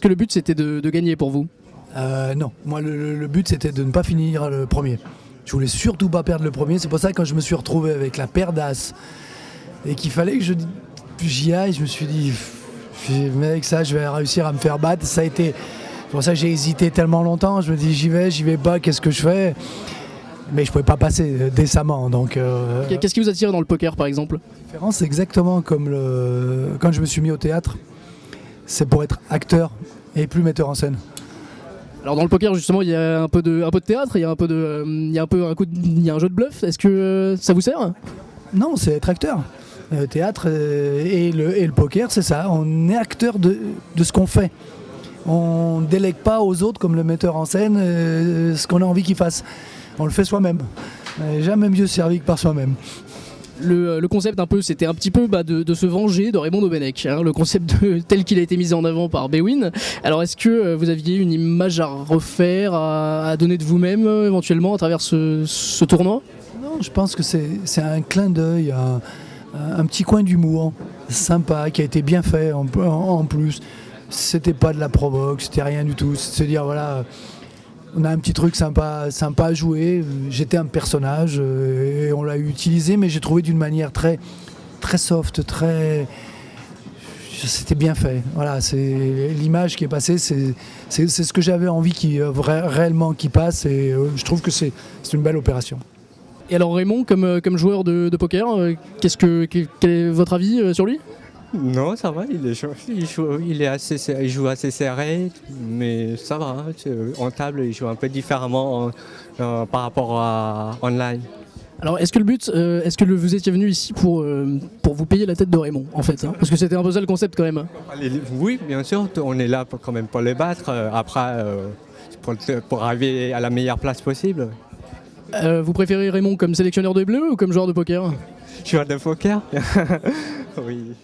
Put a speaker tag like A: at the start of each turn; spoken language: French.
A: que le but c'était de gagner pour vous?
B: Non, moi le but c'était de ne pas finir le premier. Je voulais surtout pas perdre le premier, c'est pour ça que quand je me suis retrouvé avec la paire d'as et qu'il fallait que j'y aille, je me suis dit, mais avec ça je vais réussir à me faire battre. Ça a été, c'est pour ça que j'ai hésité tellement longtemps, je me dis j'y vais pas, qu'est-ce que je fais? Mais je pouvais pas passer décemment. Donc,
A: Qu'est-ce qui vous attire dans le poker par exemple?
B: la différence, c'est exactement comme quand je me suis mis au théâtre, c'est pour être acteur et plus metteur en scène.
A: Alors dans le poker justement il y a un peu de théâtre, il y a un jeu de bluff. Est-ce que ça vous sert?
B: Non, c'est être acteur. Le théâtre et le poker, c'est ça. On est acteur de ce qu'on fait. On ne délègue pas aux autres comme le metteur en scène ce qu'on a envie qu'il fasse. On le fait soi-même. On n'est jamais mieux servi que par soi-même.
A: Le concept un peu, c'était un petit peu de se venger de Raymond Domenech, hein, le concept tel qu'il a été mis en avant par Bwin. Alors est-ce que vous aviez une image à refaire, à donner de vous-même éventuellement à travers ce tournoi?
B: Non, je pense que c'est un clin d'œil, un petit coin d'humour sympa qui a été bien fait en plus. C'était pas de la provoque, c'était rien du tout. C'est de se dire voilà, on a un petit truc sympa à jouer. J'étais un personnage et on l'a utilisé, mais j'ai trouvé d'une manière très, très soft, c'était bien fait. Voilà, c'est l'image qui est passée, c'est ce que j'avais envie réellement qui passe, et je trouve que c'est une belle opération.
A: Et alors Raymond, comme joueur de poker, quel est votre avis sur lui?
C: Non, ça va, il joue assez serré, mais ça va. En table, il joue un peu différemment par rapport à online.
A: Alors est-ce que vous étiez venu ici pour vous payer la tête de Raymond en fait, hein, parce que c'était un peu ça le concept quand même, hein.
C: Oui, bien sûr, on est là quand même pour les battre, après pour arriver à la meilleure place possible.
A: Vous préférez Raymond comme sélectionneur de bleu ou comme joueur de poker?
C: Joueur de poker. Oui.